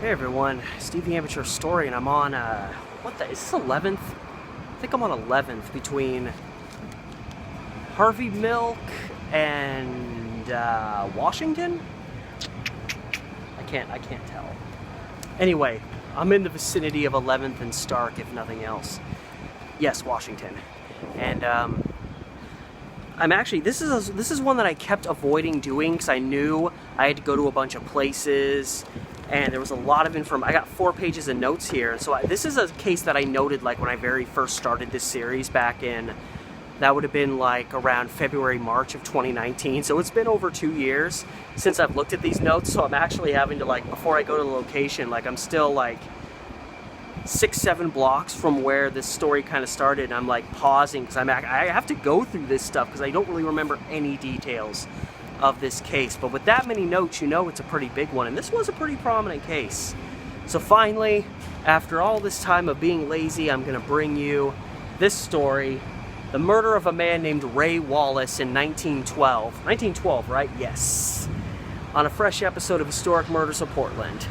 Hey everyone, Steve the Amateur Story, and I'm on, is this 11th? I think I'm on 11th between Harvey Milk and Washington? I can't tell. Anyway, I'm in the vicinity of 11th and Stark, if nothing else. Yes, Washington. And I'm actually, this is one that I kept avoiding doing because I knew I had to go to a bunch of places, and there was a lot of information. I got 4 pages of notes here, and so this is a case that I noted like when I very first started this series back in, that would have been like around February, March of 2019. So it's been over 2 years since I've looked at these notes, so I'm actually having to, like, before I go to the location, like, I'm still like 6-7 blocks from where this story kind of started, and I'm like pausing because I have to go through this stuff because I don't really remember any details of this case. But with that many notes, you know it's a pretty big one, and this was a pretty prominent case. So finally, after all this time of being lazy, I'm going to bring you this story: the murder of a man named Ray Wallace in 1912. 1912, right? Yes. On a fresh episode of Historic Murders of Portland.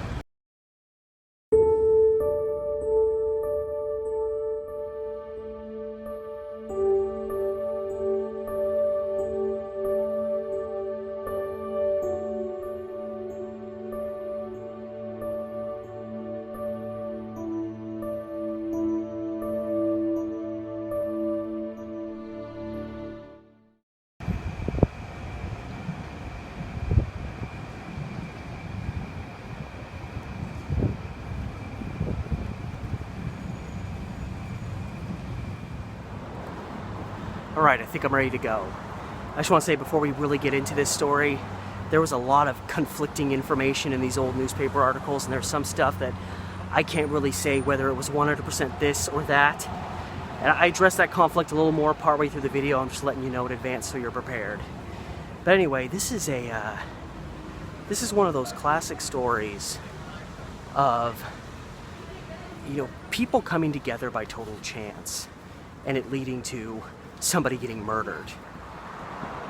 Alright, I think I'm ready to go. I just want to say, before we really get into this story, there was a lot of conflicting information in these old newspaper articles, and there's some stuff that I can't really say whether it was 100% this or that. And I addressed that conflict a little more partway through the video. I'm just letting you know in advance so you're prepared. But anyway, this is one of those classic stories of, you know, people coming together by total chance and it leading to somebody getting murdered.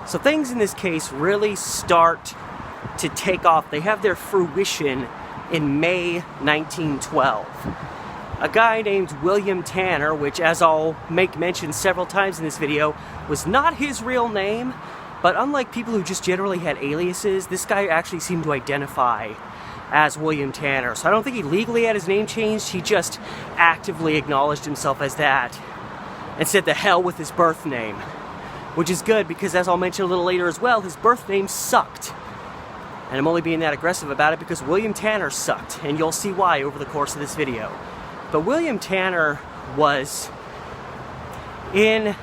So things in this case really start to take off. They have their fruition in May 1912. A guy named William Tanner, which, as I'll make mention several times in this video, was not his real name, but unlike people who just generally had aliases, this guy actually seemed to identify as William Tanner. So I don't think he legally had his name changed, he just actively acknowledged himself as that and said the hell with his birth name. Which is good, because as I'll mention a little later as well, his birth name sucked. And I'm only being that aggressive about it because William Tanner sucked, and you'll see why over the course of this video. But William Tanner was in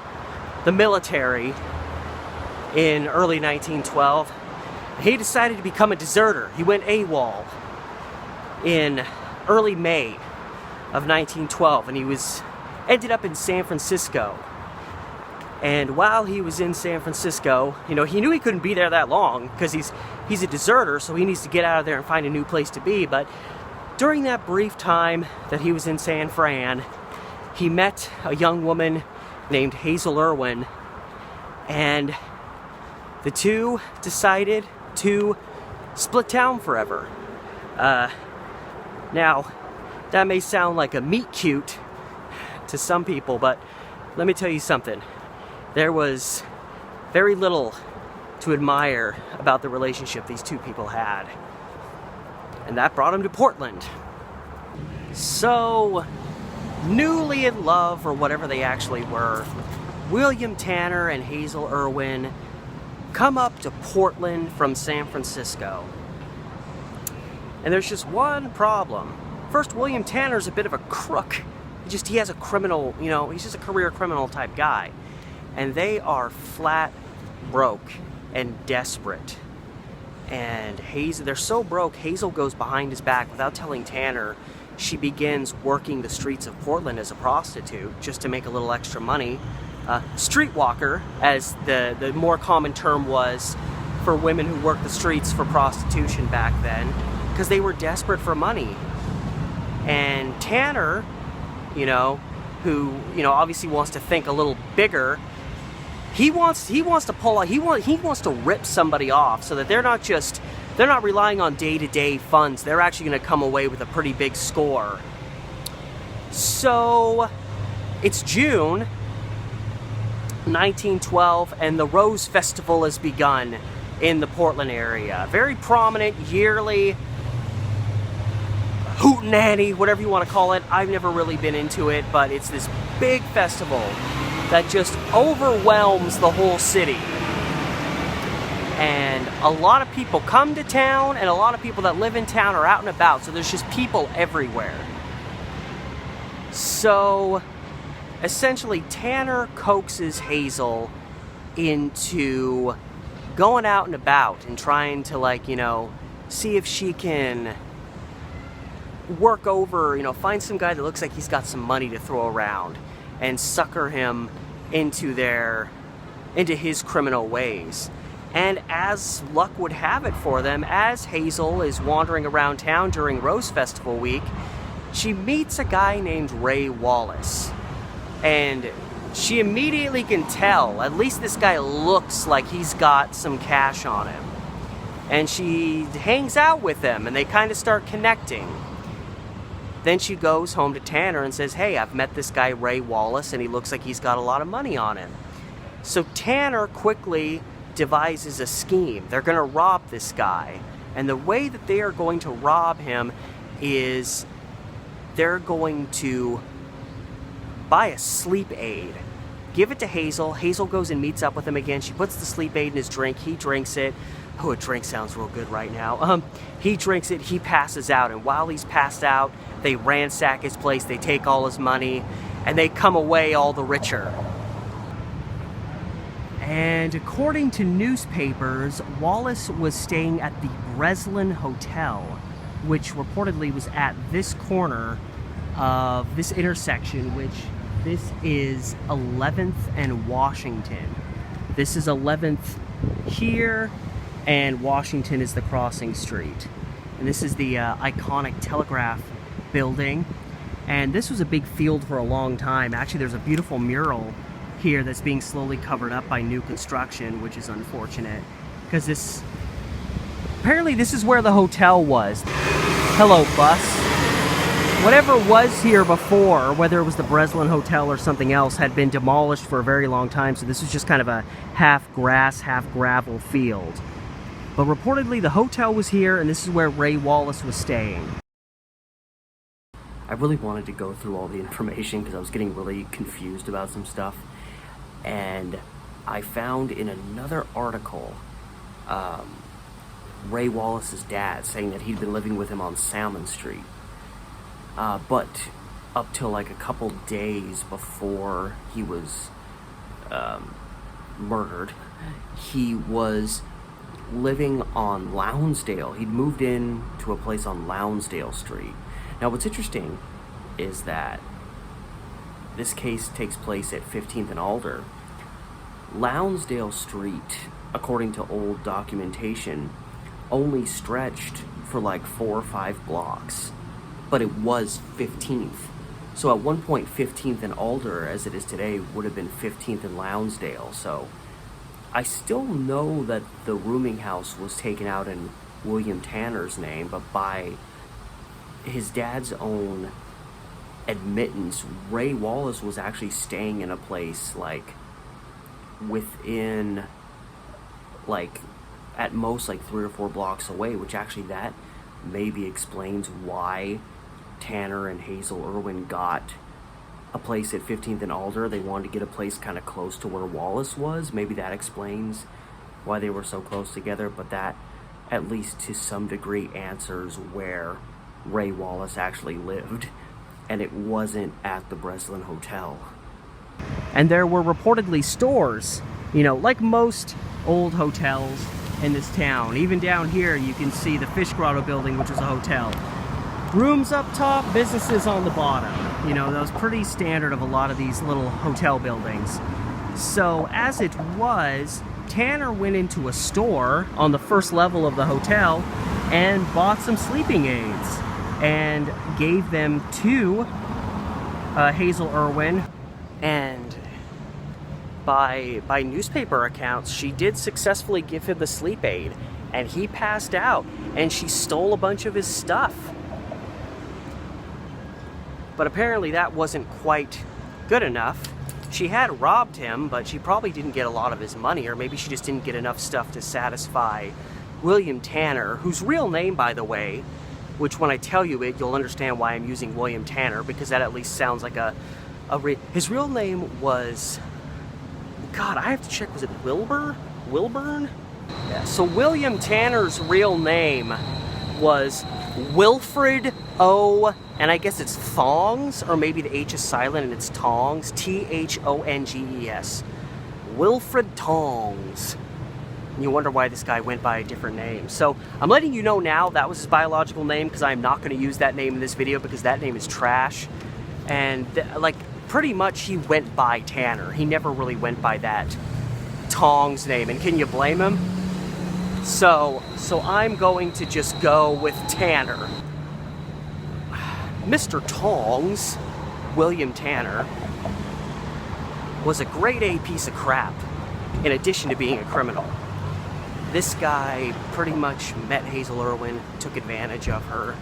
the military in early 1912. He decided to become a deserter. He went AWOL in early May of 1912, and he ended up in San Francisco. And while he was in San Francisco, you know, he knew he couldn't be there that long because he's a deserter, so he needs to get out of there and find a new place to be. But during that brief time that he was in San Fran, he met a young woman named Hazel Irwin, and the two decided to split town forever. Now, that may sound like a meet cute to some people, but let me tell you something. There was very little to admire about the relationship these two people had. And that brought him to Portland. So, newly in love, or whatever they actually were, William Tanner and Hazel Irwin come up to Portland from San Francisco. And there's just one problem. First, William Tanner's a bit of a crook. He has a criminal, you know, he's just a career criminal type guy. And they are flat broke and desperate. And they're so broke, Hazel goes behind his back without telling Tanner. She begins working the streets of Portland as a prostitute just to make a little extra money. Streetwalker, as the more common term was for women who worked the streets for prostitution back then, because they were desperate for money. And Tanner, you know, who, you know, obviously wants to think a little bigger, he wants to pull out, he wants to rip somebody off so that they're not just they're not relying on day-to-day funds. They're actually going to come away with a pretty big score. So it's June 1912, and the Rose Festival has begun in the Portland area. Very prominent yearly hootenanny, whatever you want to call it. I've never really been into it, but it's this big festival that just overwhelms the whole city. And a lot of people come to town, and a lot of people that live in town are out and about, so there's just people everywhere. So essentially, Tanner coaxes Hazel into going out and about and trying to, like, you know, see if she can work over, you know, find some guy that looks like he's got some money to throw around and sucker him into his criminal ways. And as luck would have it for them, as Hazel is wandering around town during Rose Festival week, she meets a guy named Ray Wallace. And she immediately can tell, at least this guy looks like he's got some cash on him. And she hangs out with him, and they kind of start connecting. Then she goes home to Tanner and says, hey, I've met this guy Ray Wallace, and he looks like he's got a lot of money on him. So Tanner quickly devises a scheme. They're going to rob this guy. And the way that they are going to rob him is they're going to buy a sleep aid, give it to Hazel. Hazel goes and meets up with him again. She puts the sleep aid in his drink. He drinks it. Oh, a drink sounds real good right now. He drinks it. He passes out. And while he's passed out, they ransack his place. They take all his money, and they come away all the richer. And according to newspapers, Wallace was staying at the Breslin Hotel, which reportedly was at this corner of this intersection, which this is 11th and Washington. This is 11th here, and Washington is the crossing street. And this is the iconic Telegraph building. And this was a big field for a long time. Actually, there's a beautiful mural here that's being slowly covered up by new construction, which is unfortunate, because apparently this is where the hotel was. Hello, bus. Whatever was here before, whether it was the Breslin Hotel or something else, had been demolished for a very long time, so this was just kind of a half grass, half gravel field. But reportedly the hotel was here, and this is where Ray Wallace was staying. I really wanted to go through all the information because I was getting really confused about some stuff. And I found in another article Ray Wallace's dad saying that he'd been living with him on Salmon Street. But up till like a couple days before he was murdered, he was living on Lounsdale. He'd moved in to a place on Lounsdale Street. Now what's interesting is that this case takes place at 15th and Alder. Lounsdale Street, according to old documentation, only stretched for like 4 or 5 blocks, but it was 15th. So at one point, 15th and Alder, as it is today, would have been 15th and Lounsdale. So I still know that the rooming house was taken out in William Tanner's name, but by his dad's own admittance, Ray Wallace was actually staying in a place like within, like, at most like 3 or 4 blocks away, which actually that maybe explains why Tanner and Hazel Irwin got a place at 15th and Alder. They wanted to get a place kind of close to where Wallace was. Maybe that explains why they were so close together, but that at least to some degree answers where Ray Wallace actually lived, and it wasn't at the Breslin Hotel. And there were reportedly stores, you know, like most old hotels in this town. Even down here you can see the Fish Grotto building, which was a hotel. Rooms up top, businesses on the bottom. You know, that was pretty standard of a lot of these little hotel buildings. So as it was, Tanner went into a store on the first level of the hotel and bought some sleeping aids and gave them to Hazel Irwin. And by newspaper accounts, she did successfully give him the sleep aid. and he passed out, and she stole a bunch of his stuff. But apparently that wasn't quite good enough. She had robbed him, but she probably didn't get a lot of his money, or maybe she just didn't get enough stuff to satisfy William Tanner, whose real name, by the way, which when I tell you it, you'll understand why I'm using William Tanner, because that at least sounds like his real name was, God, I have to check, was it Wilburn? Yeah, so William Tanner's real name was Wilfred O, and I guess it's Thongs, or maybe the H is silent and it's Tongs, Thonges. Wilfred Tongs. And you wonder why this guy went by a different name. So I'm letting you know now that was his biological name, because I'm not going to use that name in this video because that name is trash. And like pretty much he went by Tanner. He never really went by that Tongs name, and can you blame him? So I'm going to just go with Tanner. Mr. Tongs, William Tanner, was a grade A piece of crap, in addition to being a criminal. This guy pretty much met Hazel Irwin, took advantage of her.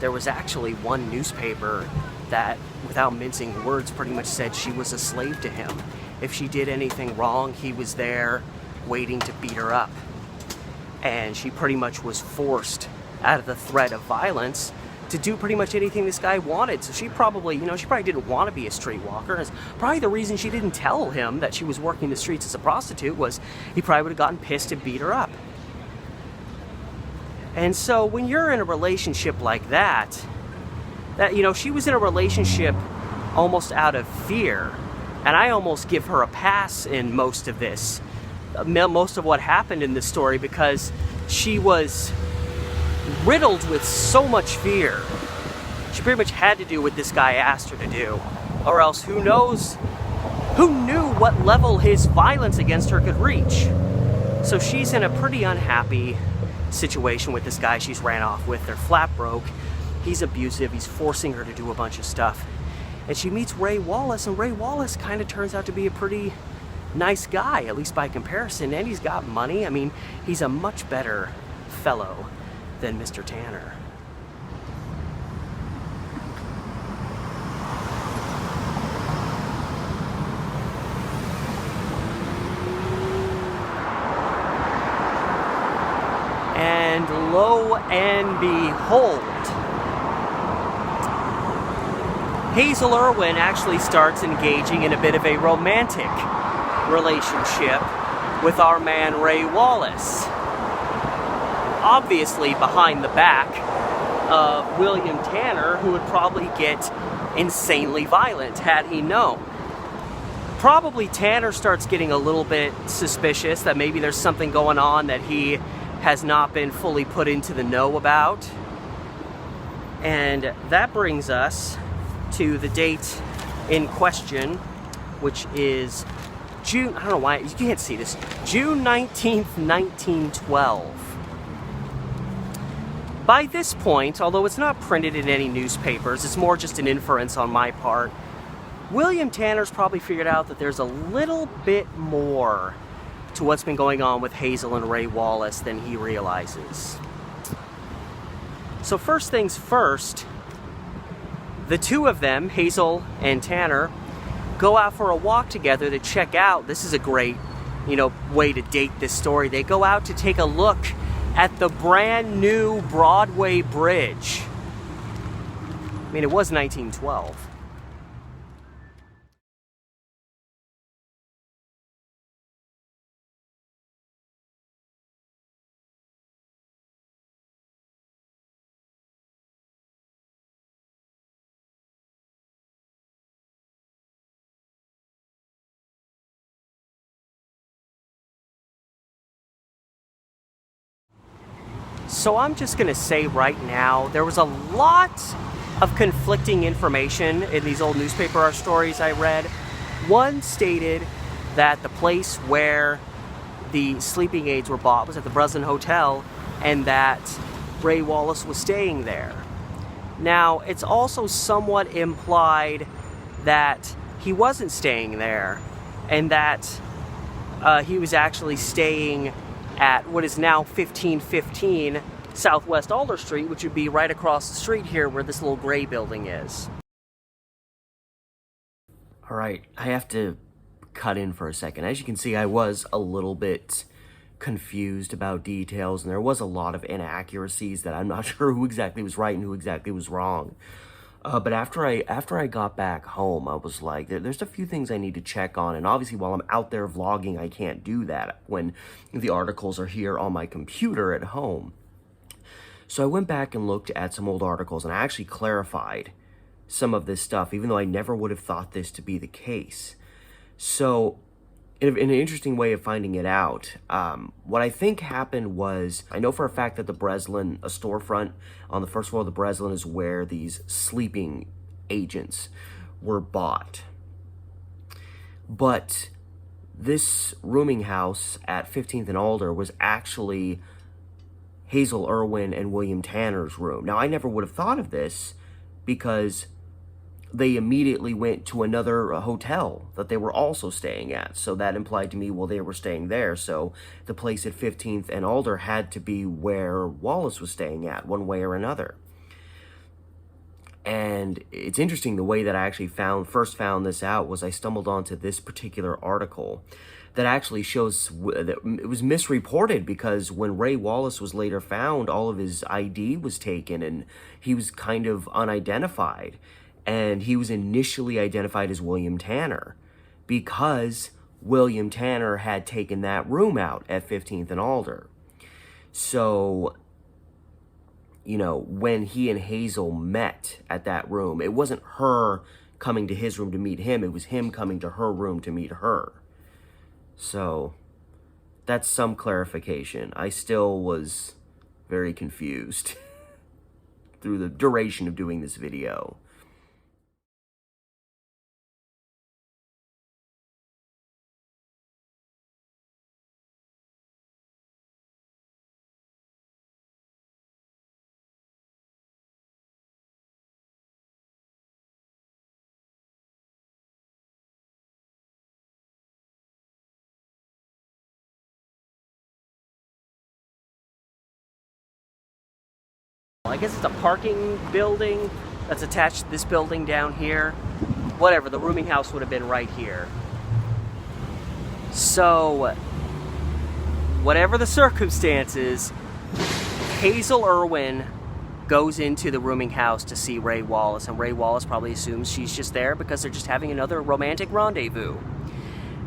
There was actually one newspaper that, without mincing words, pretty much said she was a slave to him. If she did anything wrong, he was there waiting to beat her up. And she pretty much was forced out of the threat of violence to do pretty much anything this guy wanted. So she probably, she probably didn't want to be a streetwalker. It's probably the reason she didn't tell him that she was working the streets as a prostitute was he probably would have gotten pissed and beat her up. And so when you're in a relationship like that, she was in a relationship almost out of fear. And I almost give her a pass in most of this, most of what happened in this story, because she was riddled with so much fear. She pretty much had to do what this guy asked her to do, or else who knew what level his violence against her could reach. So she's in a pretty unhappy situation with this guy she's ran off with. They're flat broke. He's abusive. He's forcing her to do a bunch of stuff. And she meets Ray Wallace, and Ray Wallace kind of turns out to be a pretty nice guy, at least by comparison, and he's got money. I mean, he's a much better fellow than Mr. Tanner. And lo and behold, Hazel Irwin actually starts engaging in a bit of a romantic relationship with our man Ray Wallace. Obviously behind the back of William Tanner, who would probably get insanely violent had he known. Probably Tanner starts getting a little bit suspicious that maybe there's something going on that he has not been fully put into the know about. And that brings us to the date in question, which is June, I don't know why, you can't see this, June 19th, 1912. By this point, although it's not printed in any newspapers, it's more just an inference on my part, William Tanner's probably figured out that there's a little bit more to what's been going on with Hazel and Ray Wallace than he realizes. So first things first, the two of them, Hazel and Tanner, go out for a walk together to check out, this is a great, way to date this story. They go out to take a look at the brand new Broadway Bridge. I mean, it was 1912. So I'm just going to say right now, there was a lot of conflicting information in these old newspaper stories I read. One stated that the place where the sleeping aids were bought was at the Breslin Hotel, and that Ray Wallace was staying there. Now, it's also somewhat implied that he wasn't staying there, and that he was actually staying at what is now 1515 Southwest Alder Street, which would be right across the street here where this little gray building is. Alright, I have to cut in for a second. As you can see, I was a little bit confused about details, and there was a lot of inaccuracies that I'm not sure who exactly was right and who exactly was wrong. But after I got back home, I was like, there's a few things I need to check on, and obviously while I'm out there vlogging, I can't do that when the articles are here on my computer at home. So I went back and looked at some old articles, and I actually clarified some of this stuff, even though I never would have thought this to be the case. So, in an interesting way of finding it out, what I think happened was, I know for a fact that the Breslin, a storefront on the first floor of the Breslin, is where these sleeping agents were bought. But this rooming house at 15th and Alder was actually Hazel Irwin and William Tanner's room. Now, I never would have thought of this because they immediately went to another hotel that they were also staying at. So that implied to me, well, they were staying there. So the place at 15th and Alder had to be where Wallace was staying at, one way or another. And it's interesting, the way that I actually first found this out was I stumbled onto this particular article that actually shows that it was misreported, because when Ray Wallace was later found, all of his ID was taken and he was kind of unidentified. And he was initially identified as William Tanner because William Tanner had taken that room out at 15th and Alder. So, you know, when he and Hazel met at that room, it wasn't her coming to his room to meet him, it was him coming to her room to meet her. So, that's some clarification. I still was very confused through the duration of doing this video. I guess it's a parking building that's attached to this building down here. Whatever, the rooming house would have been right here. So, whatever the circumstances, Hazel Irwin goes into the rooming house to see Ray Wallace, and Ray Wallace probably assumes she's just there because they're just having another romantic rendezvous.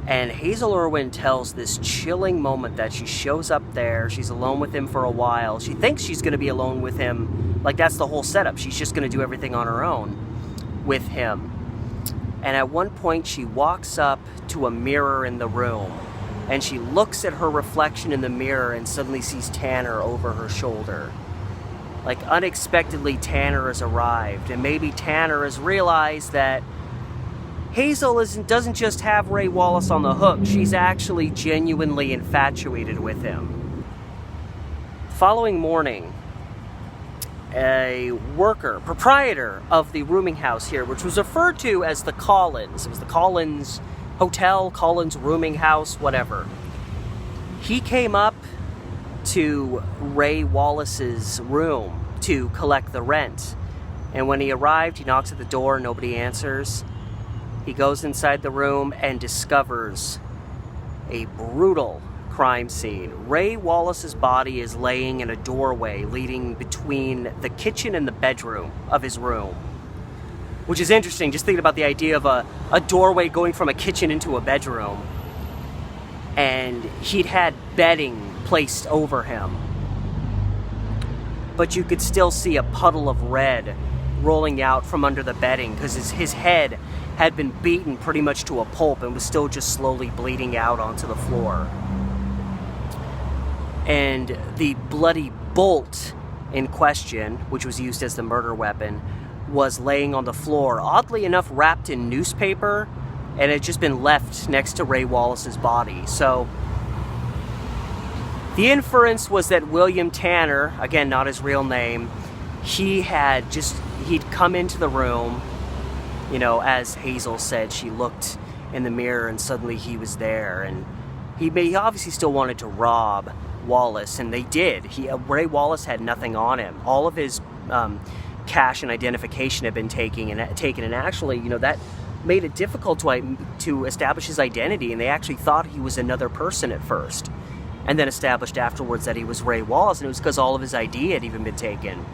And Hazel Irwin tells this chilling moment that she shows up there, she's alone with him for a while. She thinks she's going to be alone with him, like that's the whole setup. She's just going to do everything on her own with him. And at one point she walks up to a mirror in the room, and she looks at her reflection in the mirror and suddenly sees Tanner over her shoulder. Like, unexpectedly, Tanner has arrived, and maybe Tanner has realized that Hazel doesn't just have Ray Wallace on the hook, she's actually genuinely infatuated with him. The following morning, a proprietor of the rooming house here, which was referred to as the Collins, it was the Collins Hotel, Collins Rooming House, whatever. He came up to Ray Wallace's room to collect the rent. And when he arrived, he knocks at the door, nobody answers. He goes inside the room and discovers a brutal crime scene. Ray Wallace's body is laying in a doorway leading between the kitchen and the bedroom of his room. Which is interesting, just thinking about the idea of a doorway going from a kitchen into a bedroom. And he'd had bedding placed over him. But you could still see a puddle of red rolling out from under the bedding because his head had been beaten pretty much to a pulp and was still just slowly bleeding out onto the floor. And the bloody bolt in question, which was used as the murder weapon, was laying on the floor, oddly enough wrapped in newspaper, and had just been left next to Ray Wallace's body. So the inference was that William Tanner, again not his real name, he'd come into the room, you know, as Hazel said, she looked in the mirror and suddenly he was there, and he obviously still wanted to rob Wallace, and they did. Ray Wallace had nothing on him. All of his cash and identification had been taken, and actually, that made it difficult to establish his identity, and they actually thought he was another person at first, and then established afterwards that he was Ray Wallace, and it was because all of his ID had even been taken.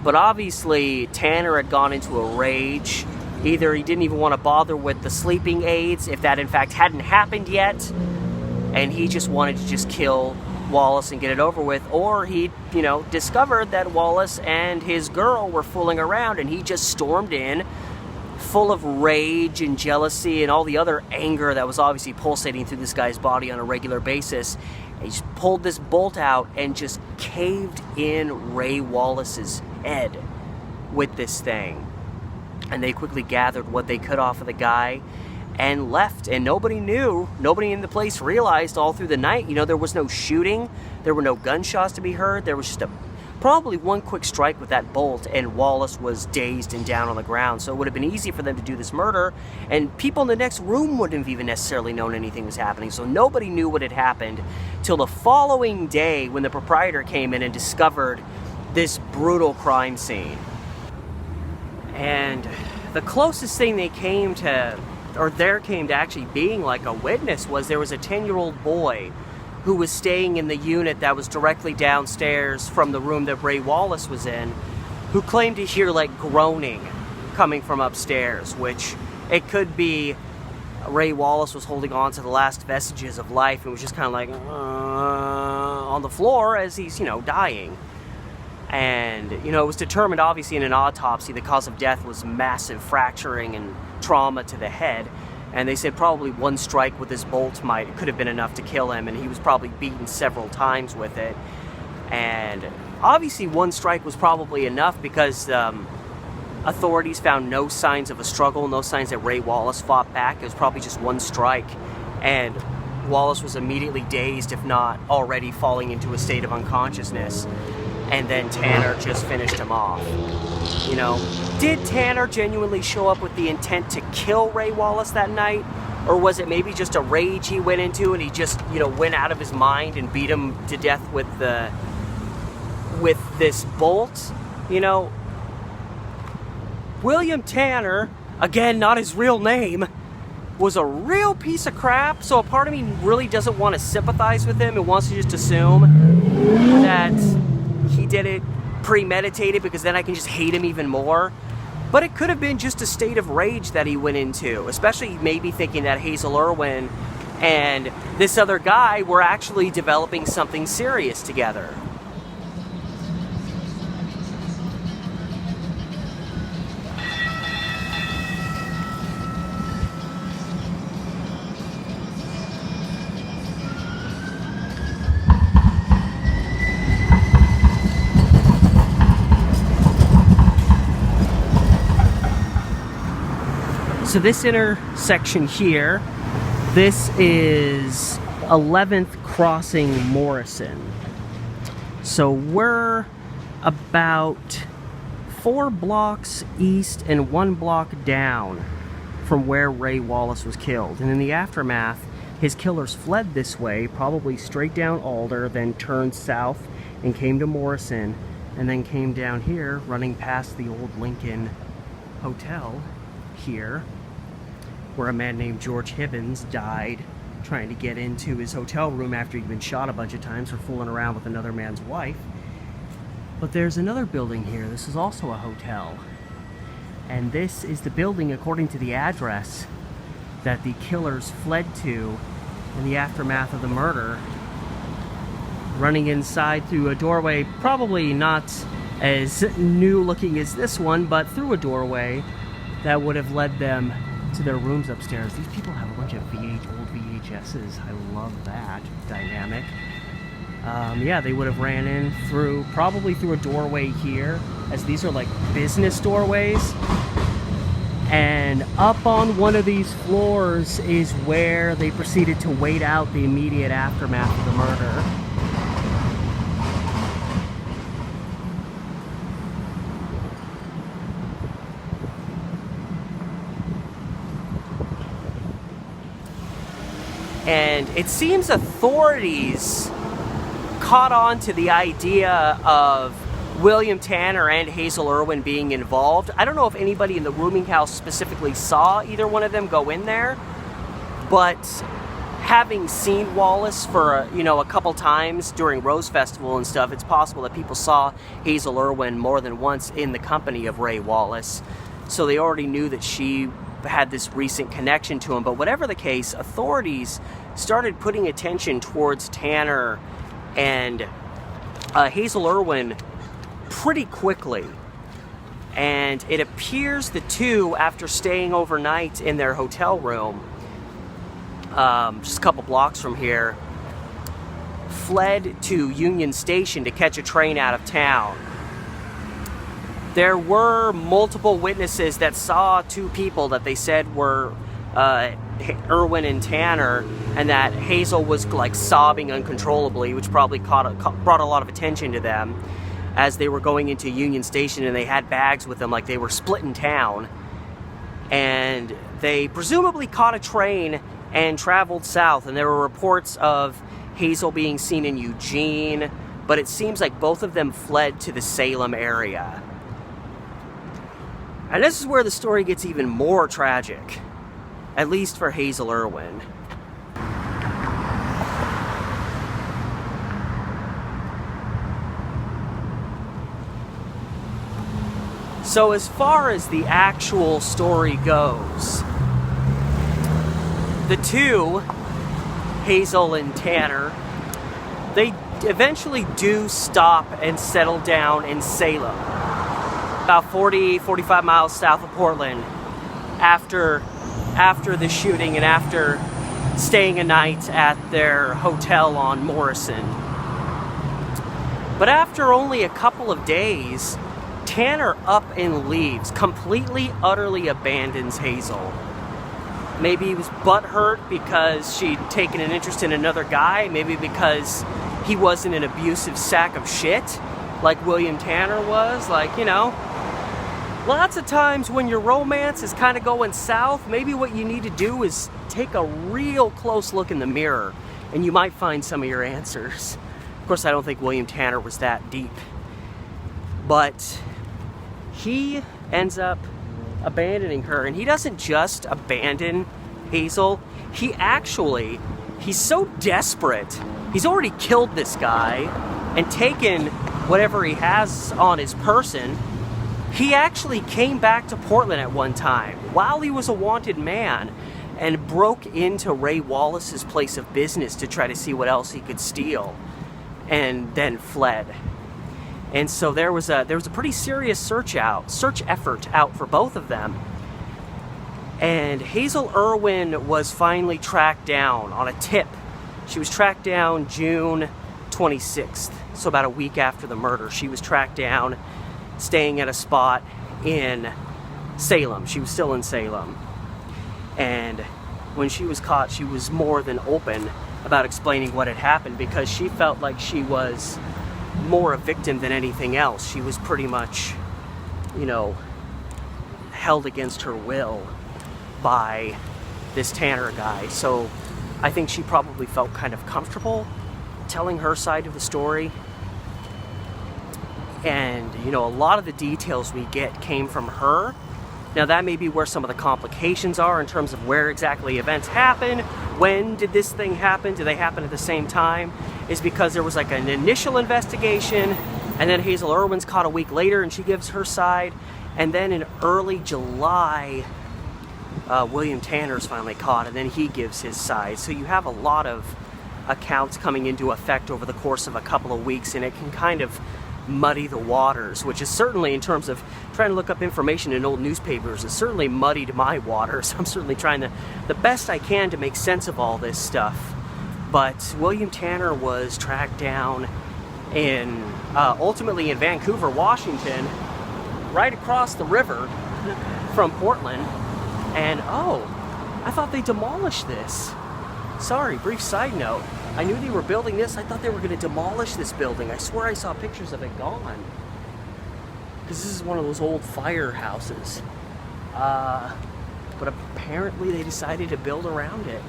But obviously, Tanner had gone into a rage. Either he didn't even want to bother with the sleeping aids, if that in fact hadn't happened yet, and he just wanted to just kill Wallace and get it over with, or he, discovered that Wallace and his girl were fooling around, and he just stormed in, full of rage and jealousy and all the other anger that was obviously pulsating through this guy's body on a regular basis. He just pulled this bolt out and just caved in Ray Wallace's head with this thing. And they quickly gathered what they could off of the guy and left, and nobody knew, nobody in the place realized all through the night, there was no shooting, there were no gunshots to be heard, there was just probably one quick strike with that bolt, and Wallace was dazed and down on the ground. So it would have been easy for them to do this murder, and people in the next room wouldn't have even necessarily known anything was happening, so nobody knew what had happened till the following day when the proprietor came in and discovered this brutal crime scene. And the closest thing there came to actually being like a witness was there was a 10-year-old boy who was staying in the unit that was directly downstairs from the room that Ray Wallace was in, who claimed to hear like groaning coming from upstairs, which it could be Ray Wallace was holding on to the last vestiges of life and was just kind of like on the floor as he's, dying. And, it was determined, obviously, in an autopsy, the cause of death was massive fracturing and trauma to the head. And they said probably one strike with this bolt could have been enough to kill him, and he was probably beaten several times with it. And obviously one strike was probably enough because authorities found no signs of a struggle, no signs that Ray Wallace fought back. It was probably just one strike. And Wallace was immediately dazed, if not already falling into a state of unconsciousness. And then Tanner just finished him off. Did Tanner genuinely show up with the intent to kill Ray Wallace that night? Or was it maybe just a rage he went into and he just, went out of his mind and beat him to death with this bolt? William Tanner, again, not his real name, was a real piece of crap, so a part of me really doesn't want to sympathize with him and wants to just assume that he did it premeditated, because then I can just hate him even more. But it could have been just a state of rage that he went into, especially maybe thinking that Hazel Irwin and this other guy were actually developing something serious together. So this intersection here, this is 11th Crossing Morrison. So we're about 4 blocks east and 1 block down from where Ray Wallace was killed. And in the aftermath, his killers fled this way, probably straight down Alder, then turned south and came to Morrison, and then came down here, running past the old Lincoln Hotel here, where a man named George Hibbins died trying to get into his hotel room after he'd been shot a bunch of times for fooling around with another man's wife. But there's another building here. This is also a hotel. And this is the building, according to the address, that the killers fled to in the aftermath of the murder. Running inside through a doorway, probably not as new looking as this one, but through a doorway that would have led them to their rooms upstairs. These people have a bunch of old VHSs. I love that dynamic. Yeah, they would have ran in probably through a doorway here, as these are like business doorways. And up on one of these floors is where they proceeded to wait out the immediate aftermath of the murder. And it seems authorities caught on to the idea of William Tanner and Hazel Irwin being involved. I don't know if anybody in the rooming house specifically saw either one of them go in there, but having seen Wallace for a couple times during Rose Festival and stuff, it's possible that people saw Hazel Irwin more than once in the company of Ray Wallace. So they already knew that she had this recent connection to him. But whatever the case, authorities started putting attention towards Tanner and Hazel Irwin pretty quickly. And it appears the two, after staying overnight in their hotel room, just a couple blocks from here, fled to Union Station to catch a train out of town. There were multiple witnesses that saw two people that they said were Irwin and Tanner, and that Hazel was like sobbing uncontrollably, which probably brought a lot of attention to them as they were going into Union Station, and they had bags with them like they were splitting town. And they presumably caught a train and traveled south, and there were reports of Hazel being seen in Eugene, but it seems like both of them fled to the Salem area. And this is where the story gets even more tragic, at least for Hazel Irwin. So as far as the actual story goes, the two, Hazel and Tanner, they eventually do stop and settle down in Salem, about 45 miles south of Portland, after the shooting and after staying a night at their hotel on Morrison. But after only a couple of days, Tanner up and leaves, completely, utterly abandons Hazel. Maybe he was butthurt because she'd taken an interest in another guy. Maybe because he wasn't an abusive sack of shit like William Tanner was. Lots of times when your romance is kind of going south, maybe what you need to do is take a real close look in the mirror, and you might find some of your answers. Of course, I don't think William Tanner was that deep. But he ends up abandoning her, and he doesn't just abandon Hazel. He's so desperate. He's already killed this guy and taken whatever he has on his person. He actually came back to Portland at one time while he was a wanted man and broke into Ray Wallace's place of business to try to see what else he could steal, and then fled. And so there was a pretty serious search effort out for both of them. And Hazel Irwin was finally tracked down on a tip. She was tracked down June 26th, so about a week after the murder. She was tracked down, staying at a spot in Salem. She was still in Salem. And when she was caught, she was more than open about explaining what had happened, because she felt like she was more a victim than anything else. She was pretty much, held against her will by this Tanner guy. So I think she probably felt kind of comfortable telling her side of the story. And, a lot of the details we get came from her. Now, that may be where some of the complications are in terms of where exactly events happen. When did this thing happen? Do they happen at the same time? Is because there was like an initial investigation, and then Hazel Irwin's caught a week later and she gives her side. And then in early July, William Tanner's finally caught, and then he gives his side. So you have a lot of accounts coming into effect over the course of a couple of weeks, and it can kind of muddy the waters, which is certainly, in terms of trying to look up information in old newspapers, it's certainly muddied my waters. I'm certainly trying the best I can to make sense of all this stuff. But William Tanner was tracked down ultimately in Vancouver, Washington, right across the river from Portland. And I thought they demolished this. Sorry, brief side note. I knew they were building this. I thought they were going to demolish this building. I swear I saw pictures of it gone. Because this is one of those old firehouses. But apparently they decided to build around it.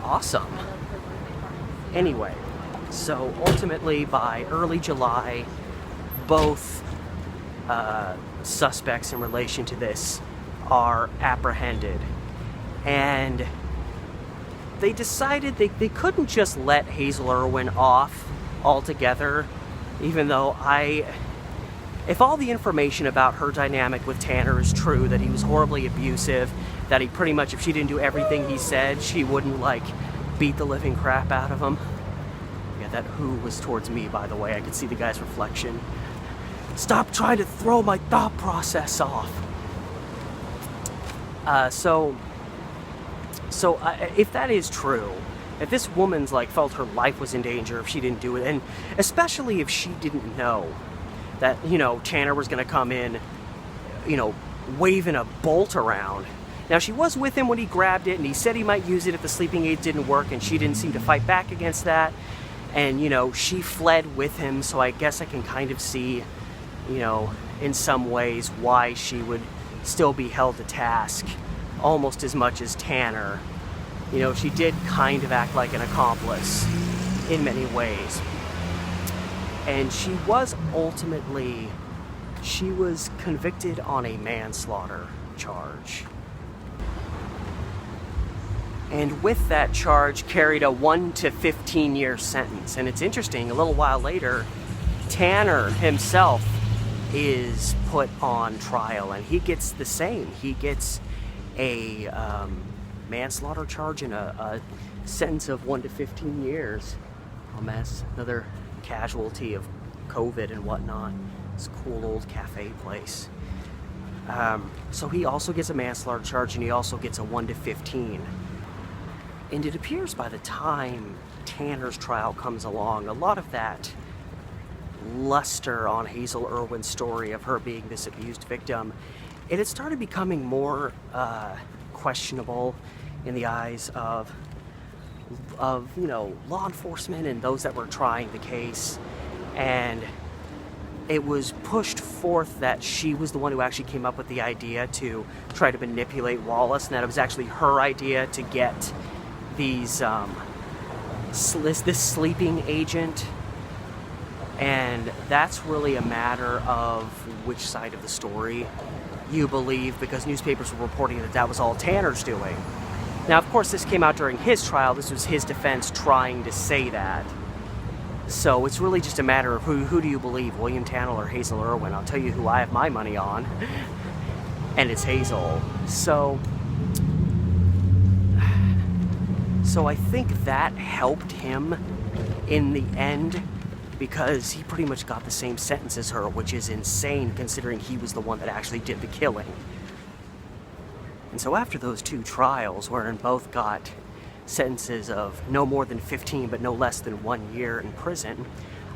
Awesome. Anyway, So ultimately, by early July, both suspects in relation to this are apprehended. And they decided they couldn't just let Hazel Irwin off altogether, even though if all the information about her dynamic with Tanner is true, that he was horribly abusive, that he pretty much, if she didn't do everything he said, she wouldn't, like, beat the living crap out of him. Yeah, that who was towards me, by the way. I could see the guy's reflection. Stop trying to throw my thought process off. So if that is true, if this woman's, like, felt her life was in danger if she didn't do it, and especially if she didn't know that, you know, Tanner was going to come in, you know, waving a bolt around. Now, she was with him when he grabbed it, and he said he might use it if the sleeping aid didn't work, and she didn't seem to fight back against that. And, you know, she fled with him, so I guess I can kind of see, you know, in some ways why she would still be held to task almost as much as Tanner. You know, she did kind of act like an accomplice in many ways. And she was convicted on a manslaughter charge. And with that charge carried a 1 to 15 year sentence. And it's interesting, a little while later, Tanner himself is put on trial, and he gets the same. He gets a manslaughter charge and a sentence of 1 to 15 years. Oh, man, another casualty of COVID and whatnot. This cool old cafe place. So he also gets a manslaughter charge, and he also gets a 1 to 15. And it appears by the time Tanner's trial comes along, a lot of that luster on Hazel Irwin's story of her being this abused victim, it had started becoming more questionable in the eyes of you know, law enforcement and those that were trying the case. And it was pushed forth that she was the one who actually came up with the idea to try to manipulate Wallace, and that it was actually her idea to get these this sleeping agent. And that's really a matter of which side of the story you believe, because newspapers were reporting that that was all Tanner's doing. Now, of course, this came out during his trial. This was his defense trying to say that. So it's really just a matter of who do you believe, William Tanner or Hazel Irwin? I'll tell you who I have my money on, and it's Hazel. So I think that helped him in the end, because he pretty much got the same sentence as her, which is insane considering he was the one that actually did the killing. And so after those two trials, wherein both got sentences of no more than 15 but no less than 1 year in prison,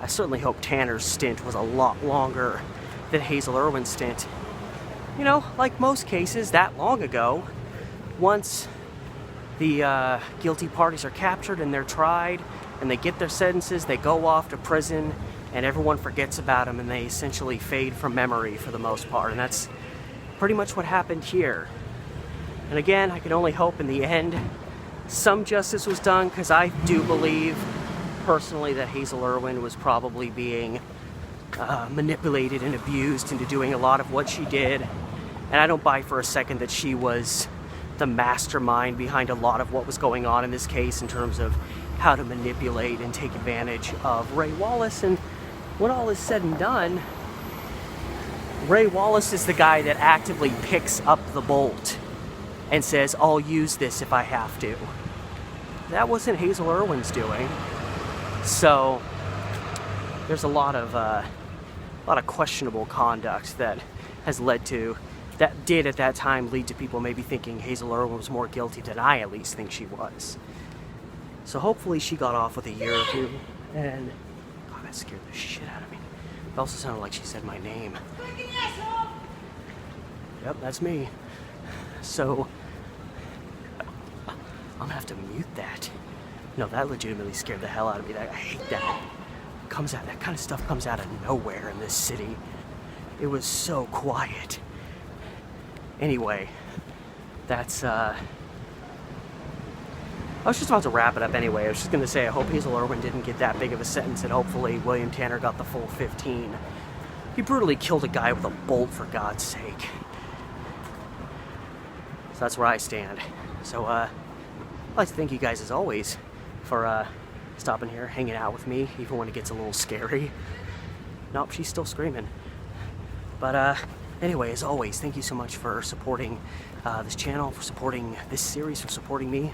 I certainly hope Tanner's stint was a lot longer than Hazel Irwin's stint. You know, like most cases that long ago, once the guilty parties are captured and they're tried and they get their sentences, they go off to prison and everyone forgets about them and they essentially fade from memory for the most part. And that's pretty much what happened here. And again, I can only hope in the end some justice was done, because I do believe personally that Hazel Irwin was probably being manipulated and abused into doing a lot of what she did. And I don't buy for a second that she was the mastermind behind a lot of what was going on in this case in terms of how to manipulate and take advantage of Ray Wallace. And when all is said and done, Ray Wallace is the guy that actively picks up the bolt and says, I'll use this if I have to. That wasn't Hazel Irwin's doing. So there's a lot of questionable conduct that has led to, that did at that time lead to people maybe thinking Hazel Irwin was more guilty than I at least think she was. So hopefully she got off with a year or two. And God, that scared the shit out of me. It also sounded like she said my name. Yep, that's me. So I'm gonna have to mute that. No, that legitimately scared the hell out of me. I hate that. That kind of stuff comes out of nowhere in this city. It was so quiet. Anyway, that's I was just about to wrap it up anyway. I was just going to say I hope Hazel Irwin didn't get that big of a sentence, and hopefully William Tanner got the full 15. He brutally killed a guy with a bolt, for God's sake. So that's where I stand. So I'd like to thank you guys as always for stopping here, hanging out with me, even when it gets a little scary. Nope, she's still screaming. But anyway, as always, thank you so much for supporting this channel, for supporting this series, for supporting me,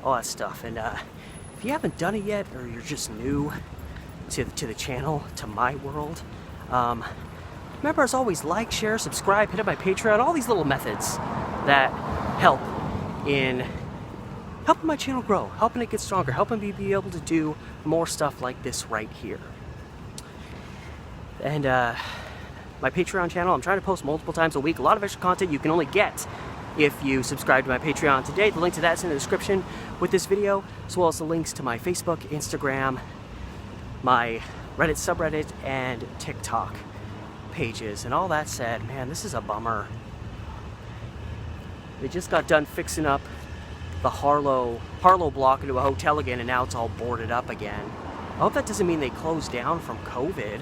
all that stuff. And if you haven't done it yet, or you're just new to the channel, to my world, remember, as always, like, share, subscribe, hit up my Patreon, all these little methods that help in helping my channel grow, helping it get stronger, helping me be able to do more stuff like this right here. And my Patreon channel, I'm trying to post multiple times a week, a lot of extra content you can only get if you subscribe to my Patreon today. The link to that's in the description with this video, as well as the links to my Facebook, Instagram, my Reddit subreddit, and TikTok pages. And all that said, man, this is a bummer. They just got done fixing up the Harlow block into a hotel again, and now it's all boarded up again. I hope that doesn't mean they closed down from COVID.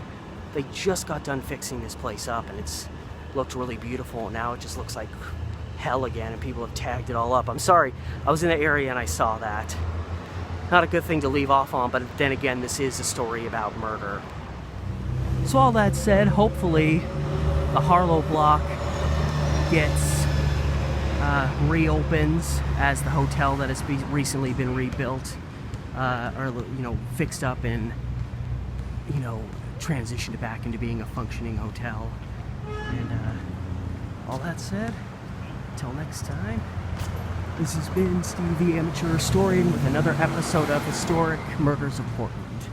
They just got done fixing this place up, and it's looked really beautiful, and now it just looks like hell again, and people have tagged it all up. I'm sorry, I was in the area and I saw that. Not a good thing to leave off on, but then again, this is a story about murder. So all that said, hopefully the Harlow block gets reopens as the hotel that has recently been rebuilt, or fixed up and transitioned back into being a functioning hotel. And all that said, until next time, this has been Steve the Amateur Historian with another episode of Historic Murders of Portland.